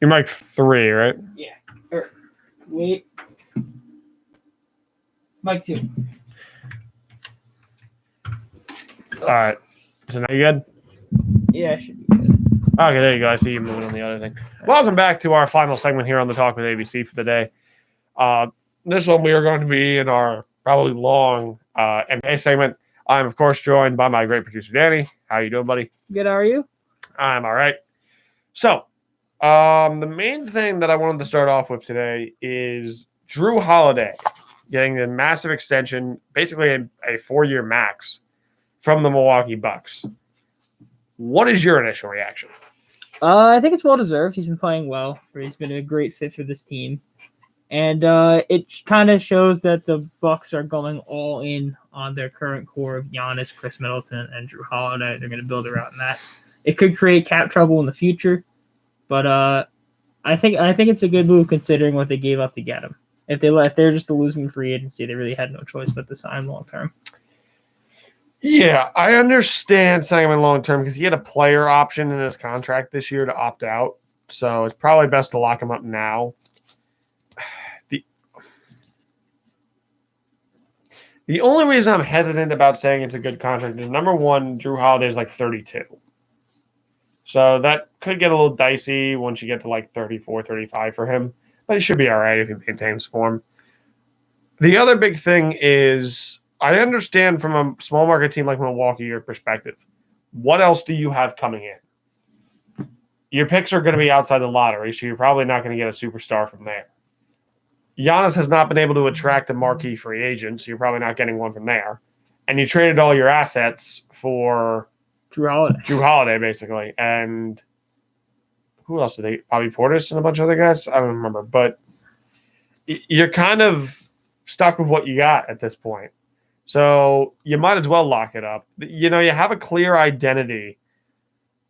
You're mic 3, right? Yeah. Wait. Mic 2. All right. So now you good? Yeah, should be good. Okay, there you go. I see you moving on the other thing. Welcome back to our final segment here on the Talk with ABC for the day. This one we are going to be in our probably long NBA segment. I'm, of course, joined by my great producer, Danny. How you doing, buddy? Good, how are you? I'm all right. So, the main thing that I wanted to start off with today is Drew Holiday getting a massive extension, basically a 4-year max from the Milwaukee Bucks. What is your initial reaction? I think it's well deserved. He's been playing well. He's been a great fit for this team, and it kind of shows that the Bucks are going all in on their current core of Giannis, Chris Middleton, and Drew Holiday. They're going to build around that. It could create cap trouble in the future, but I think it's a good move considering what they gave up to get him. If they're just a losing free agency, they really had no choice but to sign long term. Yeah, I understand signing him long term because he had a player option in his contract this year to opt out. So it's probably best to lock him up now. The only reason I'm hesitant about saying it's a good contract is, number one, Drew Holiday is like 32. So that could get a little dicey once you get to like 34, 35 for him. But he should be all right if he maintains form. The other big thing is, I understand from a small market team like Milwaukee, your perspective. What else do you have coming in? Your picks are going to be outside the lottery, so you're probably not going to get a superstar from there. Giannis has not been able to attract a marquee free agent, so you're probably not getting one from there. And you traded all your assets for Drew Holiday, basically. And who else did they? Bobby Portis and a bunch of other guys? I don't remember. But you're kind of stuck with what you got at this point. So you might as well lock it up. You have a clear identity.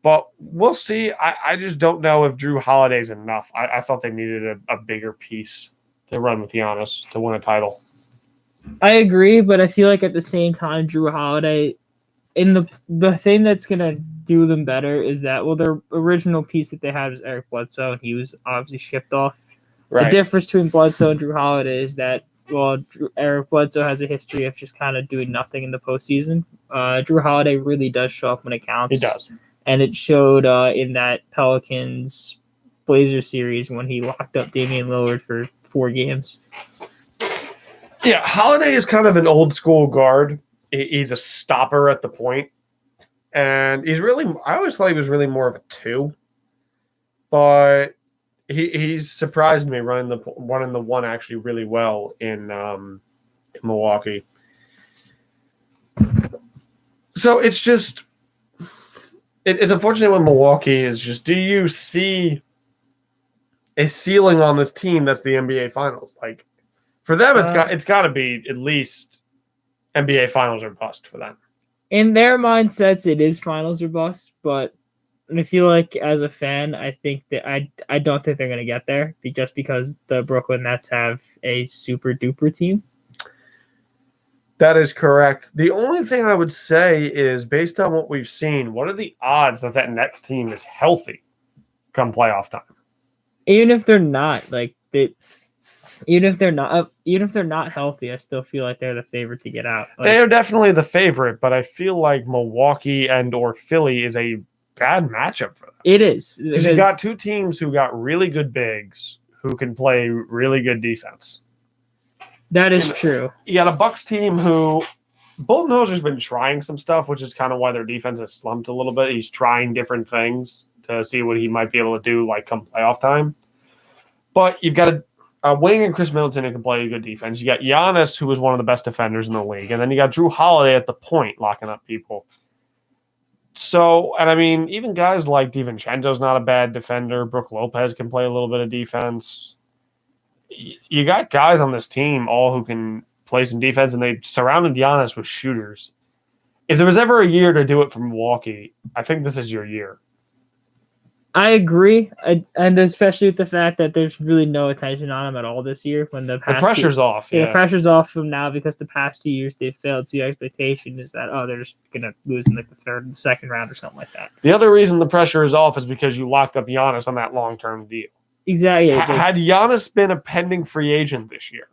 But we'll see. I just don't know if Drew Holiday's enough. I thought they needed a bigger piece to run with Giannis to win a title. I agree, but I feel like at the same time, Drew Holiday, in the thing that's gonna do them better is that, well, their original piece that they had was Eric Bledsoe, and he was obviously shipped off. Right. The difference between Bledsoe and Drew Holiday is that, well, Eric Bledsoe has a history of just kind of doing nothing in the postseason. Drew Holiday really does show up when it counts. He does, and it showed in that Pelicans Blazers series when he locked up Damian Lillard for 4 games. Yeah, Holiday is kind of an old school guard. He's a stopper at the point. And I always thought he was really more of a 2. But he's surprised me running the 1 actually really well in Milwaukee. So it's just, it's unfortunate when Milwaukee is just, do you see a ceiling on this team that's the NBA Finals? Like, for them, it's got to be at least NBA Finals or bust for them. In their mindsets, it is Finals or bust, but I feel like as a fan, I think that I don't think they're going to get there just because the Brooklyn Nets have a super duper team. That is correct. The only thing I would say is, based on what we've seen, what are the odds that Nets team is healthy come playoff time? Even if they're not, even if they're not healthy, I still feel like they're the favorite to get out. They are definitely the favorite, but I feel like Milwaukee or Philly is a bad matchup for them. It is. Because you got 2 teams who got really good bigs who can play really good defense. That is true. You got a Bucks team who Budenholzer's been trying some stuff, which is kind of why their defense has slumped a little bit. He's trying different things to see what he might be able to do, like, come playoff time. But you've got a wing and Chris Middleton who can play a good defense. You got Giannis, who is one of the best defenders in the league. And then you got Drew Holiday at the point locking up people. So, and I mean, even guys like DiVincenzo's not a bad defender. Brook Lopez can play a little bit of defense. You got guys on this team all who can play some defense, and they surrounded Giannis with shooters. If there was ever a year to do it for Milwaukee, I think this is your year. I agree, and especially with the fact that there's really no attention on him at all this year. When the pressure's off. Yeah, the pressure's off from now because the past 2 years they've failed. So the expectation is that, they're just gonna lose in the third and second round or something like that. The other reason the pressure is off is because you locked up Giannis on that long-term deal. exactly. Had Giannis been a pending free agent this year,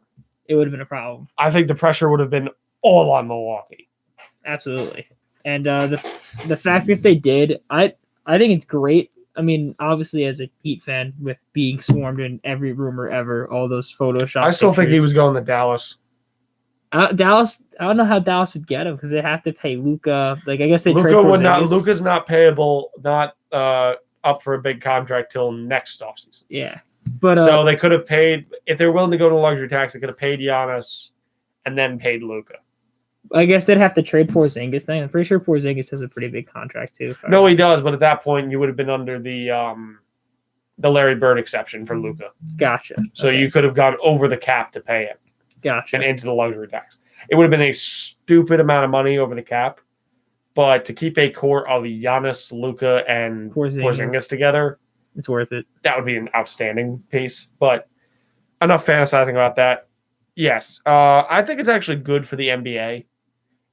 it would have been a problem. I think the pressure would have been all on Milwaukee. Absolutely. And the fact that they did, I think it's great. I mean, obviously, as a Heat fan, with being swarmed in every rumor ever, all those Photoshop. I still think he was going to Dallas. Dallas. I don't know how Dallas would get him because they have to pay Luka. Like, I guess they trade Luka would not. Porzingis. Luka's not payable. Not up for a big contract till next offseason. Yeah, but so they could have paid if they're willing to go to luxury tax. They could have paid Giannis and then paid Luka. I guess they'd have to trade Porzingis then. I'm pretty sure Porzingis has a pretty big contract too. No, he does, but at that point you would have been under the Larry Bird exception for Luka. Gotcha. So you could have gone over the cap to pay him. Gotcha. And into the luxury tax. It would have been a stupid amount of money over the cap, but to keep a core of Giannis, Luka, and Porzingis together, it's worth it. That would be an outstanding piece. But enough fantasizing about that. Yes, I think it's actually good for the NBA.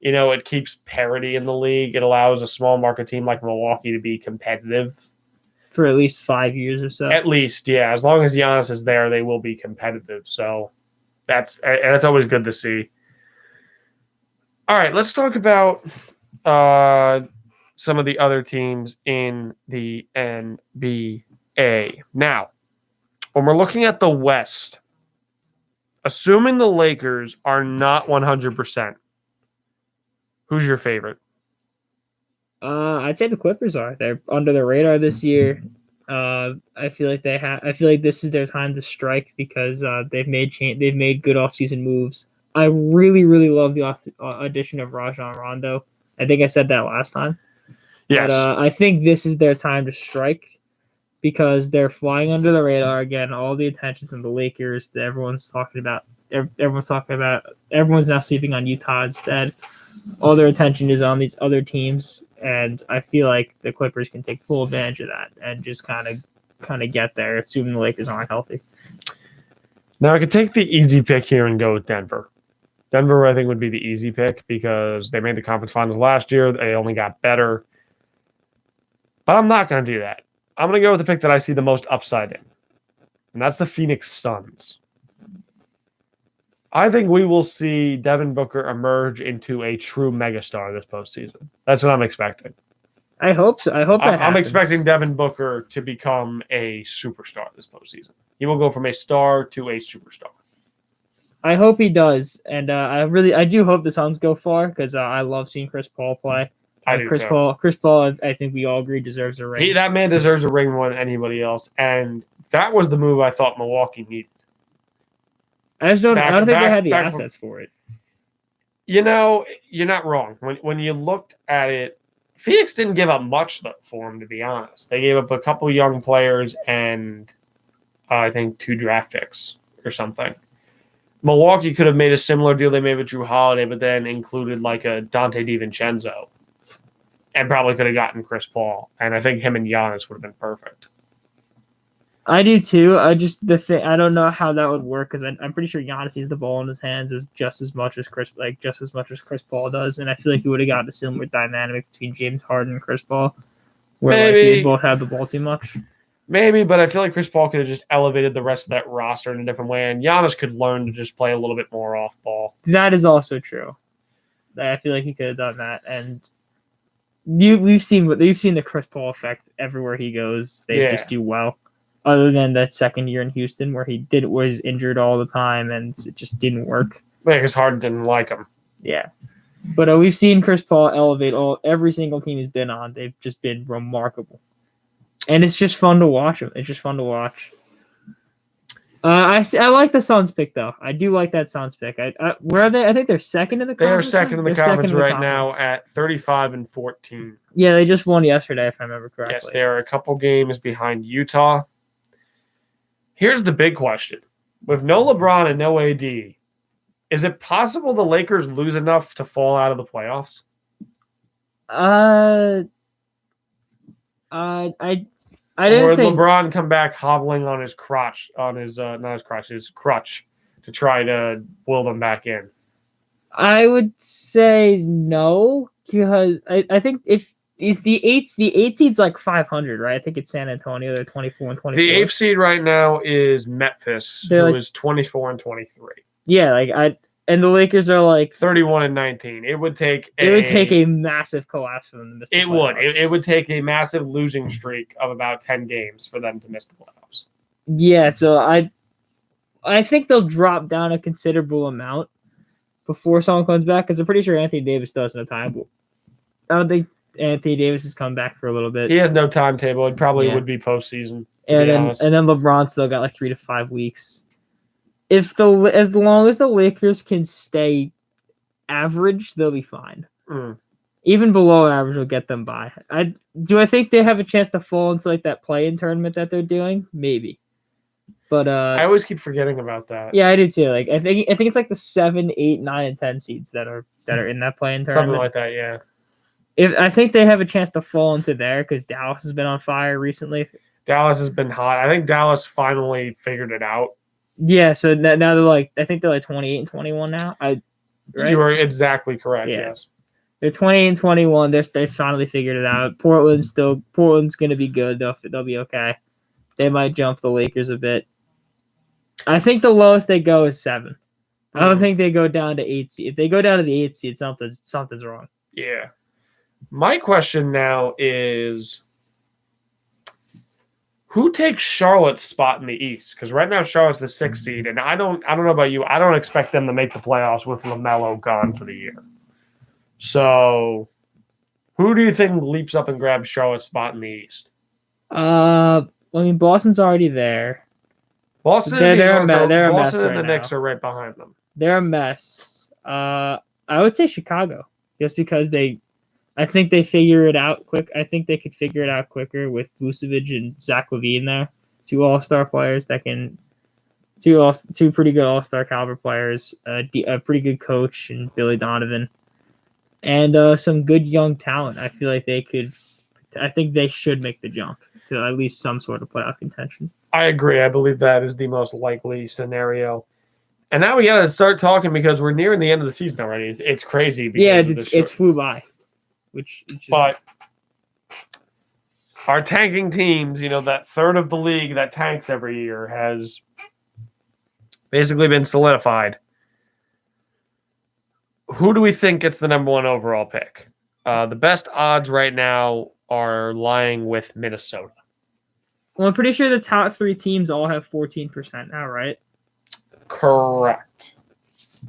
You know, it keeps parity in the league. It allows a small market team like Milwaukee to be competitive. For at least 5 years or so. At least, yeah. As long as Giannis is there, they will be competitive. So that's always good to see. All right, let's talk about some of the other teams in the NBA. Now, when we're looking at the West, assuming the Lakers are not 100%, who's your favorite? I'd say the Clippers are. They're under the radar this year. I feel like I feel like this is their time to strike because they've made good offseason moves. I really, really love the addition of Rajon Rondo. I think I said that last time. Yes. But I think this is their time to strike because they're flying under the radar again. All the attention from the Lakers that everyone's talking about. Everyone's now sleeping on Utah instead. All their attention is on these other teams, and I feel like the Clippers can take full advantage of that and just kind of get there, assuming the Lakers aren't healthy. Now I could take the easy pick here and go with Denver. Denver, I think, would be the easy pick because they made the conference finals last year. They only got better. But I'm not going to do that. I'm going to go with the pick that I see the most upside in, and that's the Phoenix Suns. I think we will see Devin Booker emerge into a true megastar this postseason. That's what I'm expecting. I hope so. I'm expecting Devin Booker to become a superstar this postseason. He will go from a star to a superstar. I hope he does, and I do hope the Suns go far because I love seeing Chris Paul play. I do Chris too. Paul, I think we all agree deserves a ring. That man deserves a ring more than anybody else, and that was the move I thought Milwaukee needed. I don't think they had the assets for it. You know, you're not wrong. When you looked at it, Phoenix didn't give up much for him, to be honest. They gave up a couple young players and I think 2 draft picks or something. Milwaukee could have made a similar deal they made with Drew Holiday, but then included like a Dante DiVincenzo and probably could have gotten Chris Paul. And I think him and Giannis would have been perfect. I do too. I don't know how that would work because I'm pretty sure Giannis sees the ball in his hands just as much as Chris Paul does, and I feel like he would have gotten a similar dynamic between James Harden and Chris Paul, where they both have the ball too much. Maybe, but I feel like Chris Paul could have just elevated the rest of that roster in a different way, and Giannis could learn to just play a little bit more off ball. That is also true. I feel like he could have done that, and we've seen the Chris Paul effect everywhere he goes. They just do well. Other than that second year in Houston where he was injured all the time and it just didn't work. Yeah, because Harden didn't like him. Yeah. But we've seen Chris Paul elevate every single team he's been on. They've just been remarkable. And it's just fun to watch him. It's just fun to watch. I like the Suns pick, though. I do like that Suns pick. Where are they? I think they're second in the conference. They are second in the conference right now at 35-14. Yeah, they just won yesterday, if I remember correctly. Yes, they are a couple games behind Utah. Here's the big question. With no LeBron and no AD, is it possible the Lakers lose enough to fall out of the playoffs? I didn't say LeBron come back hobbling on his crutch, his crutch to try to will them back in. I would say no, because I think if The eight seed's like 500, right? I think it's San Antonio. They're 24 and 24. The 8th seed right now is Memphis, who is 24 and 23. Yeah, and the Lakers are like 31 and 19. It would take a massive collapse for them to miss the playoffs. It would take a massive losing streak of about 10 games for them to miss the playoffs. Yeah, so I think they'll drop down a considerable amount before someone comes back, because I'm pretty sure Anthony Davis doesn't have time. I don't think Anthony Davis has come back for a little bit. He has no timetable. It probably would be postseason. And then LeBron still got like 3 to 5 weeks. As long as the Lakers can stay average, they'll be fine. Even below average will get them by. I think they have a chance to fall into like that play-in tournament that they're doing? Maybe. But I always keep forgetting about that. Yeah, I do too. Like I think it's like the 7, 8, 9, and 10 seeds that are in that play-in tournament. Something like that, yeah. I think they have a chance to fall into there because Dallas has been on fire recently. Dallas has been hot. I think Dallas finally figured it out. Yeah, so now they're I think they're like 28 and 21 now. Right? You are exactly correct. Yeah. Yes. They're 20 and 21. They finally figured it out. Portland's going to be good. They'll be okay. They might jump the Lakers a bit. I think the lowest they go is 7. I don't think they go down to 8 seed. If they go down to the 8 seed, something's wrong. Yeah. My question now is, who takes Charlotte's spot in the East? Because right now Charlotte's the 6th seed, and I don't know about you. I don't expect them to make the playoffs with LaMelo gone for the year. So, who do you think leaps up and grabs Charlotte's spot in the East? Boston's already there. Boston they're and the Knicks are right behind them. They're a mess. I would say Chicago, just because I think they figure it out quick. I think they could figure it out quicker with Vucevic and Zach LaVine there, 2 all-star players that can two pretty good all-star caliber players, a pretty good coach and Billy Donovan, and some good young talent. I feel like they could. I think they should make the jump to at least some sort of playoff contention. I agree. I believe that is the most likely scenario. And now we got to start talking because we're nearing the end of the season already. It's crazy. Yeah, it's flew by. But our tanking teams, that third of the league that tanks every year has basically been solidified. Who do we think gets the number 1 overall pick? The best odds right now are lying with Minnesota. Well, I'm pretty sure the top 3 teams all have 14% now, right? Correct.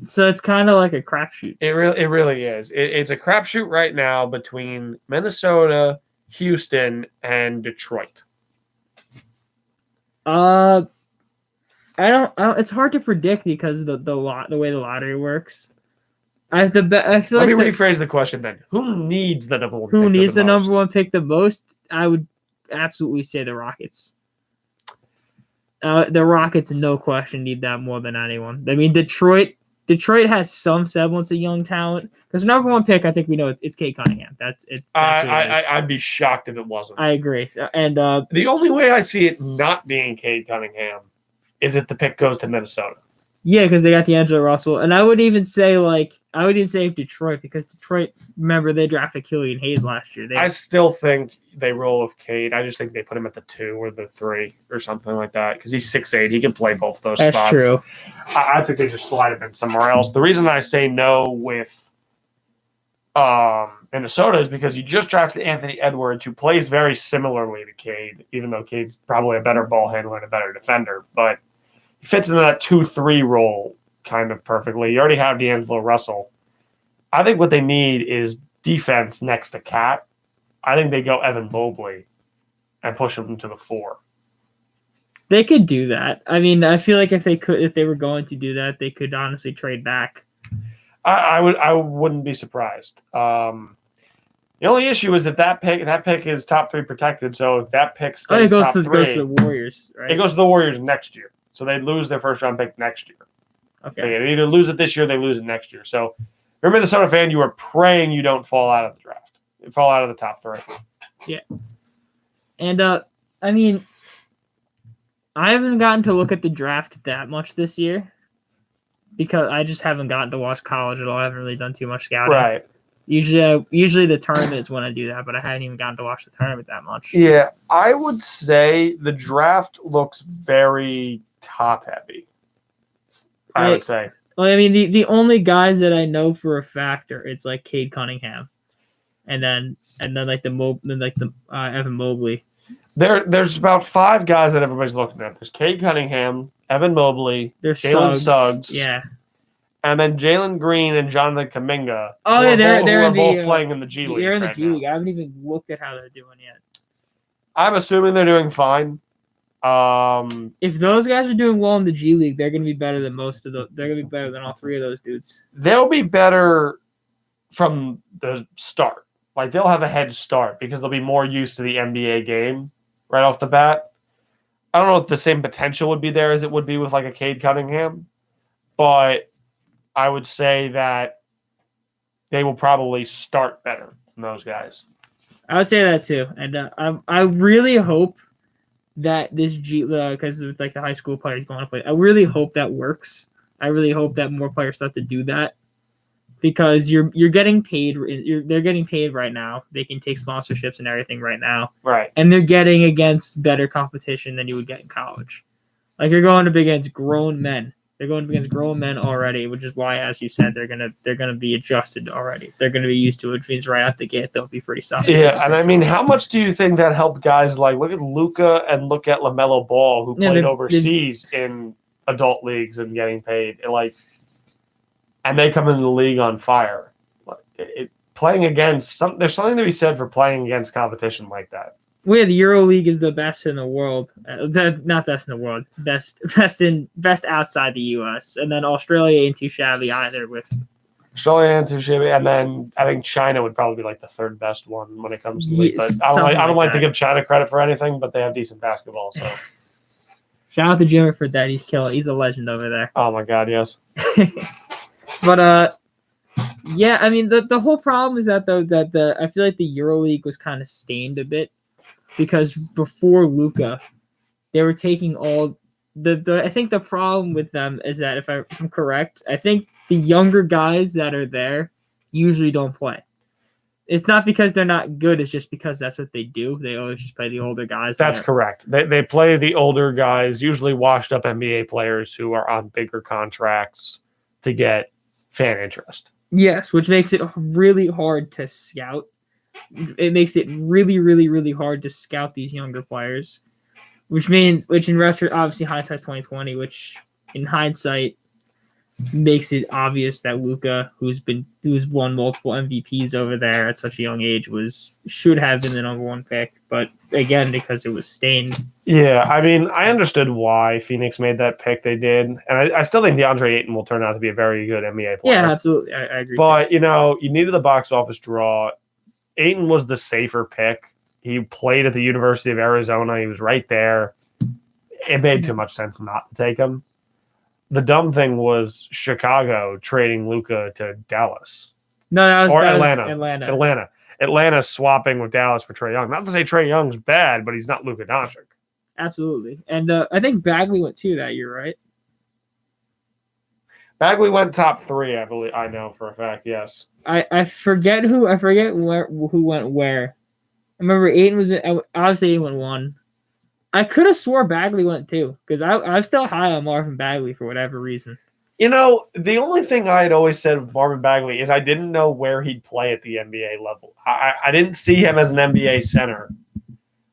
So it's kind of like a crapshoot. It really is. It's a crapshoot right now between Minnesota, Houston, and Detroit. I don't. It's hard to predict because the way the lottery works. I feel Let like me rephrase the question then. Who needs the number 1 pick? Who needs the number 1 pick the most? I would absolutely say the Rockets. The Rockets, no question, need that more than anyone. I mean, Detroit has some semblance of young talent. Because number 1 pick, I think we know it's Cade Cunningham. That's it. I'd be shocked if it wasn't. I agree. And the only way I see it not being Cade Cunningham is if the pick goes to Minnesota. Yeah, because they got D'Angelo Russell, and I would even say if Detroit, because Detroit, remember they drafted Killian Hayes last year. I still think they roll with Cade. I just think they put him at the 2 or the 3 or something like that because he's 6'8". He can play both those spots. That's true. I think they just slide him in somewhere else. The reason I say no with Minnesota is because you just drafted Anthony Edwards, who plays very similarly to Cade, even though Cade's probably a better ball handler and a better defender, but he fits into that 2-3 role kind of perfectly. You already have D'Angelo Russell. I think what they need is defense next to Cat. I think they go Evan Mobley and push him to the 4. They could do that. I mean, I feel like if they were going to do that, they could honestly trade back. I wouldn't be surprised. The only issue is that pick is top 3 protected. So if that pick stays top 3, it goes to the Warriors, right? It goes to the Warriors next year. So they'd lose their first round pick next year. Okay. They either lose it this year, they lose it next year. So if you're a Minnesota fan, you are praying you don't fall out of the draft. You fall out of the top 3. Yeah. And I mean, I haven't gotten to look at the draft that much this year because I just haven't gotten to watch college at all. I haven't really done too much scouting. Right. Usually the tournament is when I do that, but I hadn't even gotten to watch the tournament that much. Yeah, I would say the draft looks very top heavy. I would say. Well, I mean, the only guys that I know for a fact are it's like Cade Cunningham, and then like Evan Mobley. There's about 5 guys that everybody's looking at. There's Cade Cunningham, Evan Mobley, Jalen Suggs, yeah, and then Jalen Green and Jonathan Kuminga. Oh yeah, they're both playing in the G League. They're in the G League. I haven't even looked at how they're doing yet. I'm assuming they're doing fine. If those guys are doing well in the G League, they're going to be better than most of the. They're going to be better than all 3 of those dudes. They'll be better from the start. Like they'll have a head start because they'll be more used to the NBA game right off the bat. I don't know if the same potential would be there as it would be with like a Cade Cunningham, but I would say that they will probably start better than those guys. I would say that too, and I really hope that this because like the high school players going to play. I really hope that works. I really hope that more players start to do that because you're getting paid. They're getting paid right now. They can take sponsorships and everything right now. Right. And they're getting against better competition than you would get in college. Like you're going up against grown men. They're going up against grown men already, which is why, as you said, they're gonna be adjusted already. They're gonna be used to it, which means right out the gate they'll be pretty solid. Yeah, and I mean, how much do you think that helped guys like look at Luka and look at LaMelo Ball, who played overseas in adult leagues and getting paid, and they come into the league on fire. Playing against there's something to be said for playing against competition like that. Well, yeah, the Euroleague is the best in the world. Not best in the world. Best outside the U.S. And then Australia ain't too shabby either. With Australia ain't too shabby, and then I think China would probably be like the 3rd best one when it comes to league. But I don't like to give China credit for anything, but they have decent basketball. So shout out to Jimmer for that. He's killing. He's a legend over there. Oh my God, yes. But yeah, I mean the whole problem is that though that I feel like the EuroLeague was kind of stained a bit. Because before Luka, they were taking all the. I think the problem with them is that if I'm correct, I think the younger guys that are there usually don't play. It's not because they're not good; it's just because that's what they do. They always just play the older guys. That's correct. They play the older guys, usually washed up NBA players who are on bigger contracts to get fan interest. Yes, which makes it really hard to scout. It makes it really, really, really hard to scout these younger players, which in retro, obviously hindsight's 2020, which in hindsight makes it obvious that Luka, who's won multiple MVPs over there at such a young age, should have been the number 1 pick, but again because it was stained. Yeah, I mean, I understood why Phoenix made that pick they did, and I still think DeAndre Ayton will turn out to be a very good NBA player. Yeah, absolutely, I agree. But you needed the box office draw. Ayton was the safer pick. He played at the University of Arizona. He was right there. It made too much sense not to take him. The dumb thing was Chicago trading Luka to Dallas. No, that was Atlanta. Atlanta swapping with Dallas for Trae Young. Not to say Trae Young's bad, but he's not Luka Doncic. Absolutely. And I think Bagley went 2 that year, right? Bagley went top 3, I believe. I know for a fact, yes. I forget who went where. I remember Ayton was obviously Ayton went 1. I could have swore Bagley went 2 because I'm still high on Marvin Bagley for whatever reason. The only thing I had always said with Marvin Bagley is I didn't know where he'd play at the NBA level. I didn't see him as an NBA center.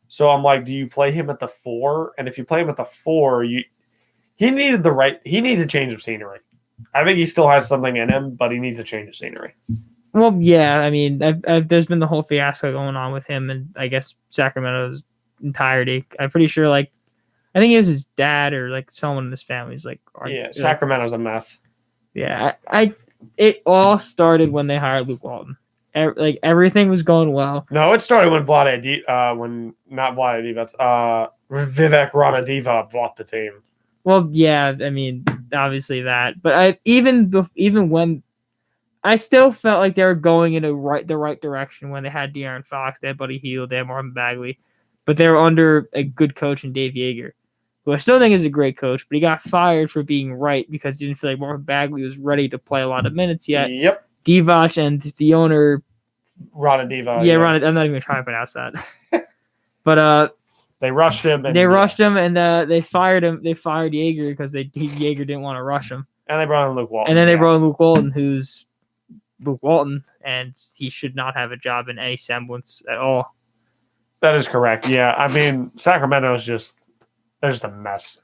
So I'm like, do you play him at the 4? And if you play him at the 4, he needs a change of scenery. I think he still has something in him, but he needs a change of scenery. Well, yeah, I mean, there's been the whole fiasco going on with him, and I guess Sacramento's entirety. I'm pretty sure, I think it was his dad or someone in his family's Sacramento's a mess. Yeah, it all started when they hired Luke Walton. Everything was going well. No, it started when Vivek Ranadiva bought the team. Well, yeah, I mean, obviously that, but even when I still felt like they were going in the right direction when they had De'Aaron Fox, they had Buddy Hield, they had Marvin Bagley, but they were under a good coach in Dave Yeager, who I still think is a great coach, but he got fired for being right because he didn't feel like Marvin Bagley was ready to play a lot of minutes yet. Yep. Divac and the owner. Rana Diva. I'm not even trying to pronounce that. But they rushed him. And, they rushed him, and they fired him. They fired Jaeger because Jaeger didn't want to rush him. And they brought in Luke Walton. And then they brought in Luke Walton, who's Luke Walton, and he should not have a job in any semblance at all. That is correct. Yeah, I mean, Sacramento's just a mess.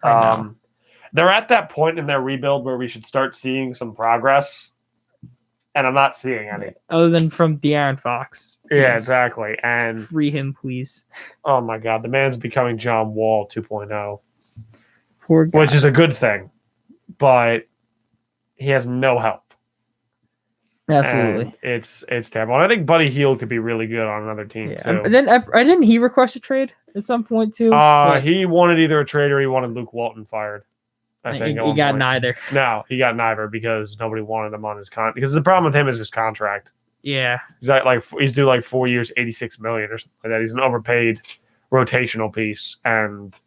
They're at that point in their rebuild where we should start seeing some progress, and I'm not seeing any. Other than from De'Aaron Fox. Yeah, exactly. And free him, please. Oh my God, the man's becoming John Wall 2.0. Poor guy. Which is a good thing, but he has no help. Absolutely, and it's terrible. And I think Buddy Hield could be really good on another team too. And then didn't he request a trade at some point too? He wanted either a trade or he wanted Luke Walton fired. I think he got neither. No, he got neither because nobody wanted him on his contract. Because the problem with him is his contract. Yeah, he's due like 4 years, $86 million or something like that. He's an overpaid rotational piece, and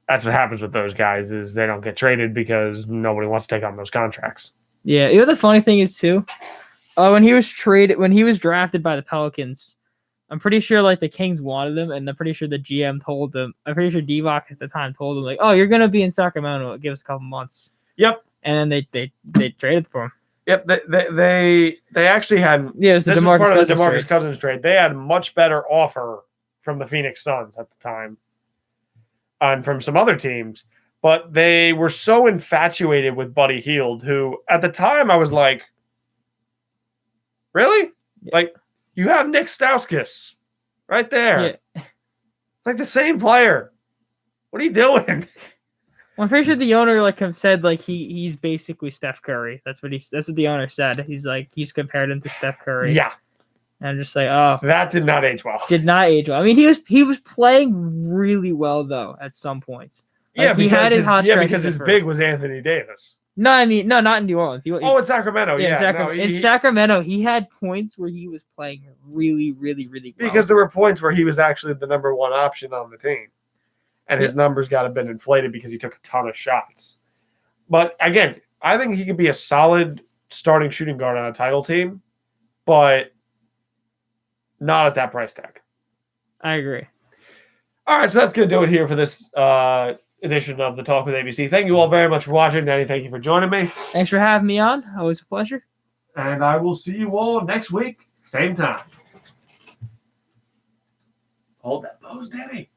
that's what happens with those guys is they don't get traded because nobody wants to take on those contracts. Yeah, you know the funny thing is too, when he was drafted by the Pelicans, I'm pretty sure like the Kings wanted him, and I'm pretty sure the GM told them. I'm pretty sure Divac at the time told him like, "Oh, you're gonna be in Sacramento. Give us a couple months." Yep. And then they traded for him. Yep. They actually had. Yeah, it was the DeMarcus Cousins trade. They had a much better offer from the Phoenix Suns at the time, and from some other teams. But they were so infatuated with Buddy Hield, who at the time I was like, really? Yeah. Like, you have Nick Stauskas right there. Yeah. It's like the same player. What are you doing? Well, I'm pretty sure the owner said he's basically Steph Curry. That's what the owner said. He's compared him to Steph Curry. Yeah. And I'm just like, oh, that did not age well. Did not age well. I mean, he was playing really well though at some points. Like, because his big was Anthony Davis. No, I mean, no, not in New Orleans. In Sacramento. Yeah, in Sacramento, he had points where he was playing really, really, really well. Because there were points where he was actually the number one option on the team. And his numbers got a bit inflated because he took a ton of shots. But again, I think he could be a solid starting shooting guard on a title team, but not at that price tag. I agree. All right, so that's going to do it here for this edition of the Talk with ABC. Thank you all very much for watching. Danny, thank you for joining me. Thanks for having me on. Always a pleasure. And I will see you all next week, same time. Hold that pose, Danny.